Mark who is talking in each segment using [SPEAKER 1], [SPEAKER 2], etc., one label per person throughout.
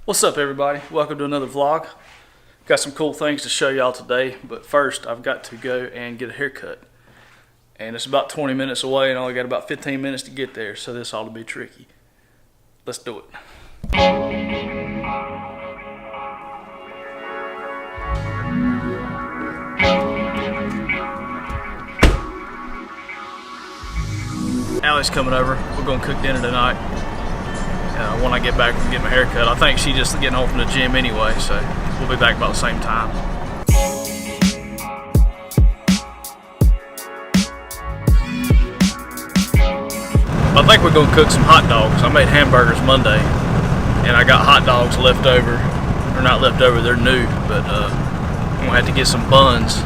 [SPEAKER 1] What's up, everybody? Welcome to another vlog. Got some cool things to show y'all today, but first I've got to go and get a haircut. And it's about 20 minutes away and I only got about 15 minutes to get there, so this ought to be tricky. Let's do it. Allie's coming over. We're gonna cook dinner tonight. When I get back and get my hair cut. I think she's just getting home from the gym anyway, so we'll be back about the same time. I think we're gonna cook some hot dogs. I made hamburgers Monday, and I got hot dogs left over. They're not left over, they're new, but I'm gonna have to get some buns.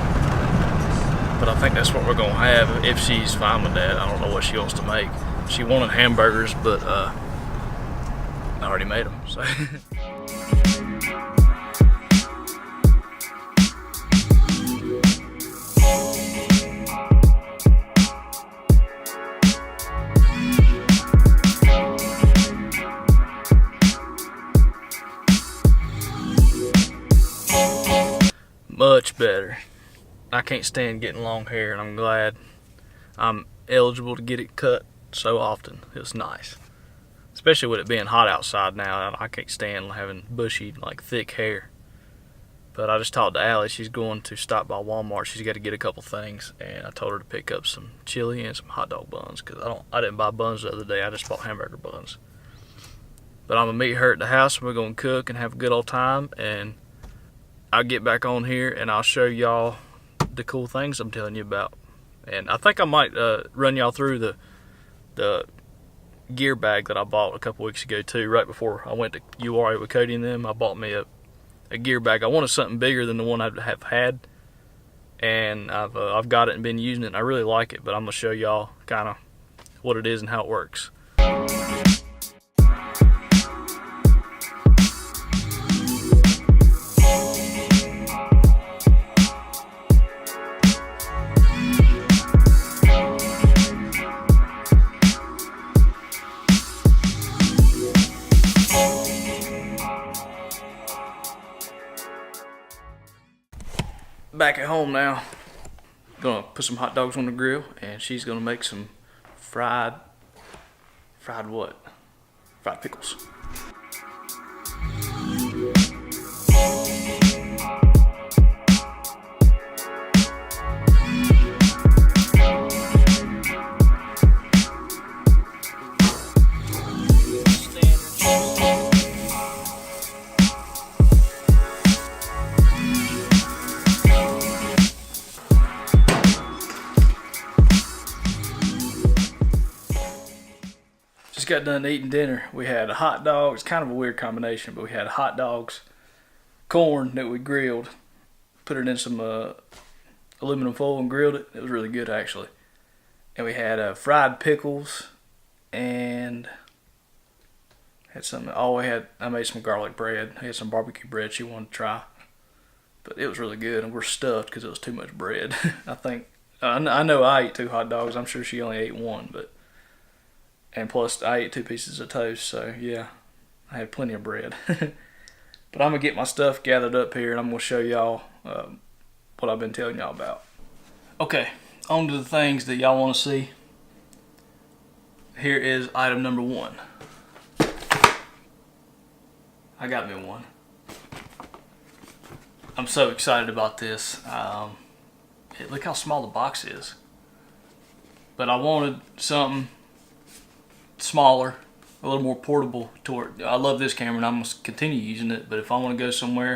[SPEAKER 1] But I think that's what we're gonna have if she's fine with that. I don't know what she wants to make. She wanted hamburgers, but I already made them, so. Much better. I can't stand getting long hair, and I'm glad I'm eligible to get it cut so often. It's nice. Especially with it being hot outside now, I can't stand having bushy, like thick hair. But I just talked to Allie. She's going to stop by Walmart. She's got to get a couple things, and I told her to pick up some chili and some hot dog buns because I didn't buy buns the other day. I just bought hamburger buns. But I'm gonna meet her at the house, and we're gonna cook and have a good old time. And I'll get back on here and I'll show y'all the cool things I'm telling you about. And I think I might run y'all through the gear bag that I bought a couple weeks ago too. Right before I went to URA with Cody and them, I bought me a gear bag. I wanted something bigger than the one I have had, and I've got it and been using it, and I really like it, but I'm gonna show y'all kind of what it is and how it works. Back at home now. Gonna put some hot dogs on the grill, and she's gonna make some fried what? Fried pickles. Just got done eating dinner. We had hot dogs, kind of a weird combination, but we had hot dogs, corn that we grilled, put it in some aluminum foil and grilled it. It was really good actually. And we had fried pickles and had some. I made some garlic bread. I had some barbecue bread she wanted to try, but it was really good. And we're stuffed because it was too much bread. I think I know I ate 2 hot dogs. I'm sure she only ate 1, but. And plus, I ate 2 pieces of toast, so yeah, I had plenty of bread. But I'm gonna get my stuff gathered up here, and I'm gonna show y'all what I've been telling y'all about. Okay, on to the things that y'all want to see. Here is item number 1. I got me one. I'm so excited about this. Look how small the box is. But I wanted something smaller, a little more portable. I love this camera and I'm going to continue using it, but if I want to go somewhere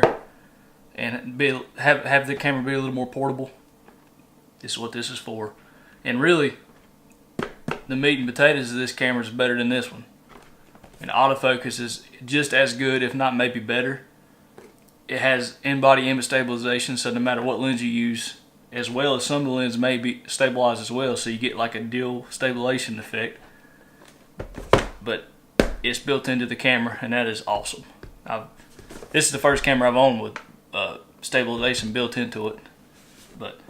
[SPEAKER 1] and have the camera be a little more portable, this is what this is for. And really, the meat and potatoes of this camera is better than this one. And autofocus is just as good, if not maybe better. It has in-body image stabilization, so no matter what lens you use, as well as some of the lens may be stabilized as well, so you get like a dual stabilization effect. But it's built into the camera, and that is awesome. This is the first camera I've owned with stabilization built into it, but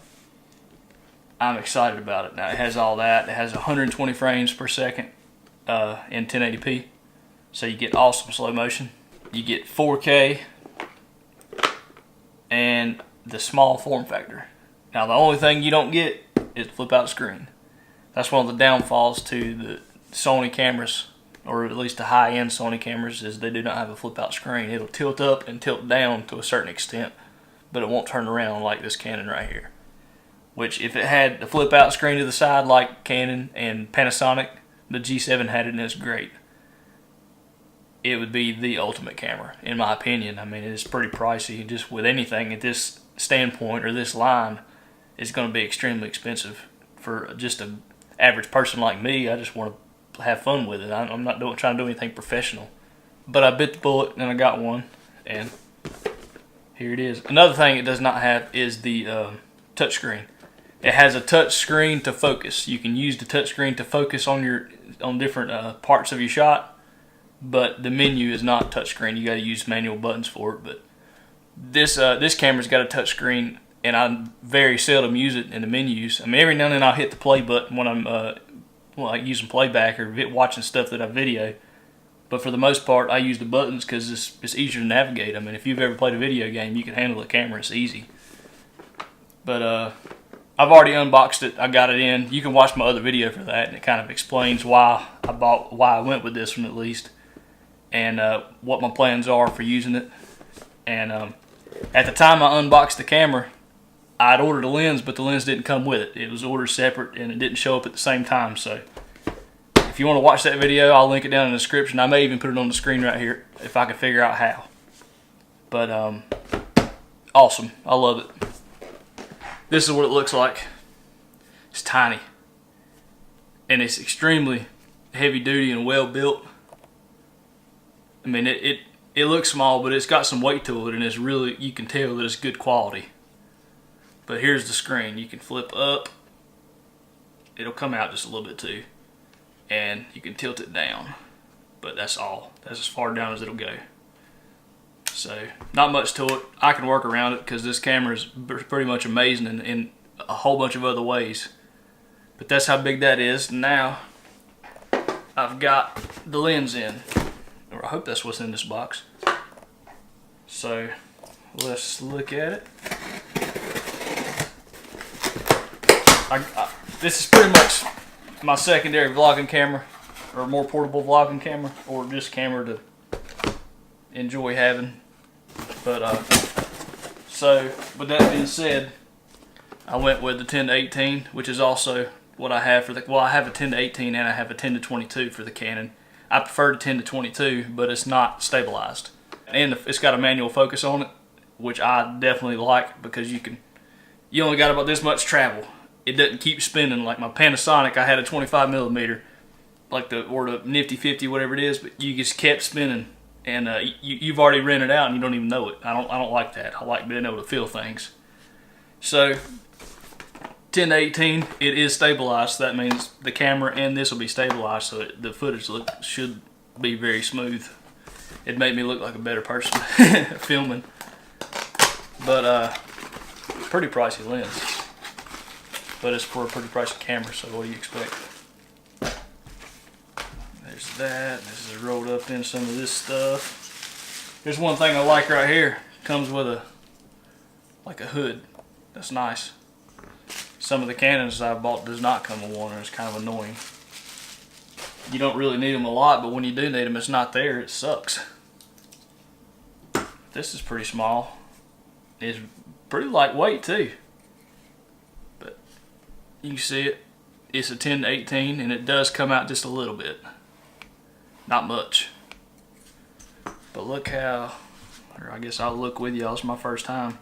[SPEAKER 1] I'm excited about it. Now it has all that. It has 120 frames per second in 1080p, so you get awesome slow motion. You get 4K and the small form factor. Now the only thing you don't get is the flip out screen. That's one of the downfalls to the Sony cameras, or at least the high-end Sony cameras, is they do not have a flip out screen. It'll tilt up and tilt down to a certain extent, but it won't turn around like this Canon right here. Which, if it had the flip out screen to the side like Canon and Panasonic, the G7 had it and it's great. It would be the ultimate camera, in my opinion. I mean, it's pretty pricey. Just with anything at this standpoint or this line, it's going to be extremely expensive for just an average person like me. I just want to have fun with it. I'm not trying to do anything professional. But I bit the bullet and I got one, and here it is. Another thing it does not have is the touchscreen. It has a touch screen to focus. You can use the touch screen to focus on different parts of your shot. But the menu is not touchscreen. You got to use manual buttons for it. But this camera's got a touchscreen, and I very seldom use it in the menus. I mean, every now and then I'll hit the play button when I'm like using playback or watching stuff that I video. But for the most part, I use the buttons because it's easier to navigate. I mean, if you've ever played a video game, you can handle the camera. It's easy. But I've already unboxed it. I got it in. You can watch my other video for that, and it kind of explains why I went with this one at least. And what my plans are for using it. And at the time I unboxed the camera, I'd ordered a lens, but the lens didn't come with it. It was ordered separate, and it didn't show up at the same time. So if you want to watch that video, I'll link it down in the description. I may even put it on the screen right here if I can figure out how. But awesome. I love it. This is what it looks like. It's tiny. And it's extremely heavy duty and well built. I mean, it looks small, but it's got some weight to it, and it's really, you can tell that it's good quality. But here's the screen. You can flip up. It'll come out just a little bit too. And you can tilt it down. But that's all. That's as far down as it'll go. So, not much to it. I can work around it because this camera is pretty much amazing in a whole bunch of other ways. But that's how big that is. Now, I've got the lens in. Or I hope that's what's in this box. So let's look at it. This is pretty much my secondary vlogging camera, or more portable vlogging camera, or just camera to enjoy having. But so with that being said, I went with the 10-18, which is also what I have for the, well, I have a 10-18 and I have a 10-22 for the Canon. I prefer the 10-22, but it's not stabilized. And it's got a manual focus on it, which I definitely like because you only got about this much travel. It doesn't keep spinning like my Panasonic. I had a 25mm, like the Nifty 50, whatever it is, but you just kept spinning, and you've already rented out and you don't even know it. I don't like that. I like being able to feel things. So 10-18, it is stabilized, so that means the camera and this will be stabilized, so the footage should be very smooth. It made me look like a better person filming. But pretty pricey lens. But it's for a pretty pricey camera, so what do you expect? There's that. This is rolled up in some of this stuff. There's one thing I like right here. Comes with a hood. That's nice. Some of the Canons I bought does not come with one, and it's kind of annoying. You don't really need them a lot, but when you do need them, it's not there. It sucks. This is pretty small. It's pretty lightweight too. But you can see it. It's a 10-18, and it does come out just a little bit. Not much. But look how, or I guess I'll look with y'all. It's my first time.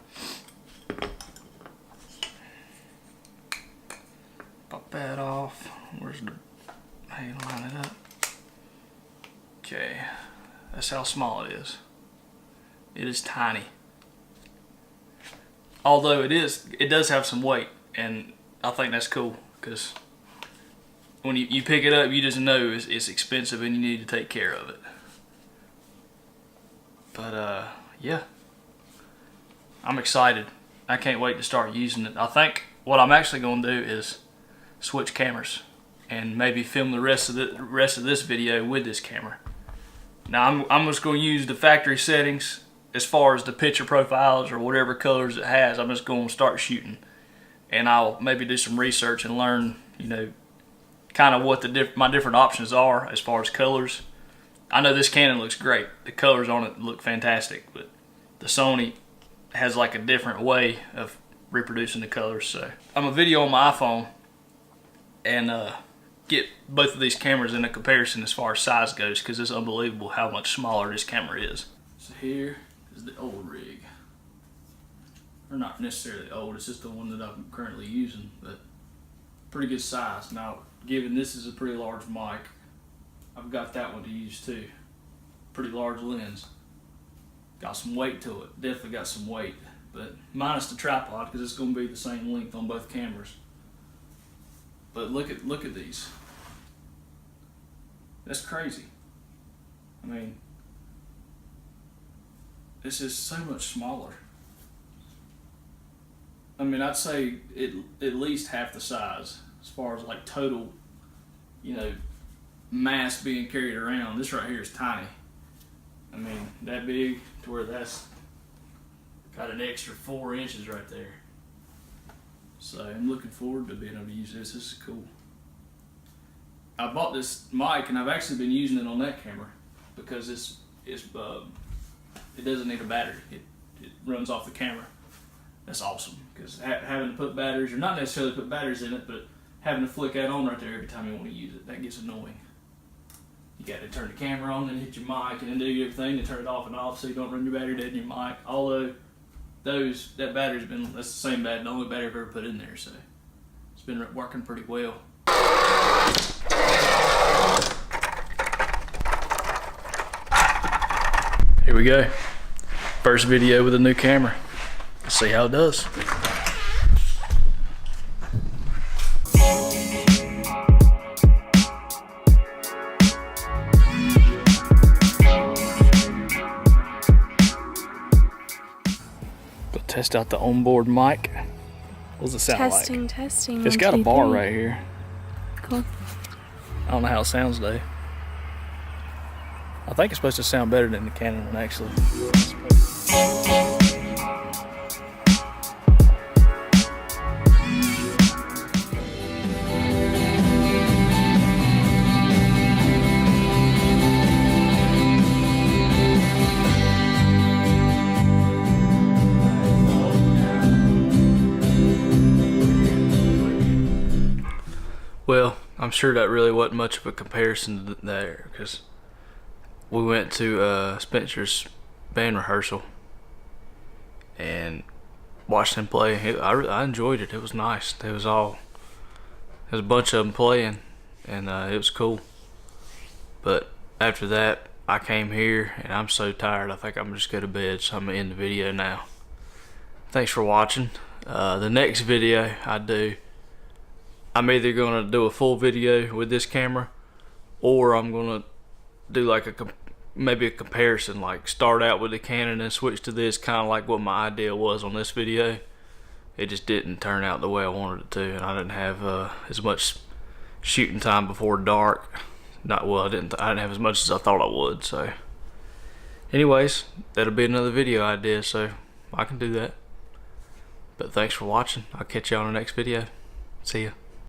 [SPEAKER 1] Pop that off. Where's the, how you line it up? Okay, that's how small it is. It is tiny. Although it does have some weight, and I think that's cool because when you pick it up, you just know it's expensive and you need to take care of it. But yeah, I'm excited. I can't wait to start using it. I think what I'm actually going to do is switch cameras and maybe film the rest of this video with this camera. Now I'm just going to use the factory settings as far as the picture profiles or whatever colors it has. I'm just going to start shooting, and I'll maybe do some research and learn, you know, kind of what my different options are as far as colors. I know this Canon looks great. The colors on it look fantastic, but the Sony has like a different way of reproducing the colors. So I'm gonna video on my iPhone and get both of these cameras in a comparison as far as size goes, because it's unbelievable how much smaller this camera is. So here is the old rig. Or not necessarily old, it's just the one that I'm currently using, but pretty good size. Now, given this is a pretty large mic, I've got that one to use too. Pretty large lens. Got some weight to it, definitely got some weight, but minus the tripod, because it's going to be the same length on both cameras. But look at these. That's crazy. I mean, this is so much smaller. I mean, I'd say at least half the size as far as like total, you know, mass being carried around. This right here is tiny. I mean, that big to where that's got an extra 4 inches right there. So I'm looking forward to being able to use this. This is cool. I bought this mic and I've actually been using it on that camera because it doesn't need a battery. It runs off the camera. That's awesome, because having to put batteries, or not necessarily put batteries in it, but having to flick that on right there every time you want to use it, that gets annoying. You got to turn the camera on, then hit your mic, and then do everything, and turn it off and off so you don't run your battery dead in your mic. Although that battery's been, that's the same battery, the only battery I've ever put in there, so it's been working pretty well. Here we go. First video with a new camera. Let's see how it does. Go test out the onboard mic. What does it sound like?
[SPEAKER 2] Testing.
[SPEAKER 1] It's got a bar right here.
[SPEAKER 2] Cool.
[SPEAKER 1] I don't know how it sounds though. I think it's supposed to sound better than the Canon one actually. Well, I'm sure that really wasn't much of a comparison there, because we went to Spencer's band rehearsal and watched him play. I enjoyed it. It was nice. There was a bunch of them playing, and it was cool. But after that, I came here, and I'm so tired. I think I'm just go to bed, so I'm gonna end the video now. Thanks for watching. The next video I do, I'm either gonna do a full video with this camera, or I'm gonna do like maybe a comparison, like start out with the Canon and switch to this, kind of like what my idea was on this video. It just didn't turn out the way I wanted it to, and I didn't have as much shooting time before dark. I didn't have as much as I thought I would. So anyways, that'll be another video idea, so I can do that. But thanks for watching. I'll catch you on the next video. See ya.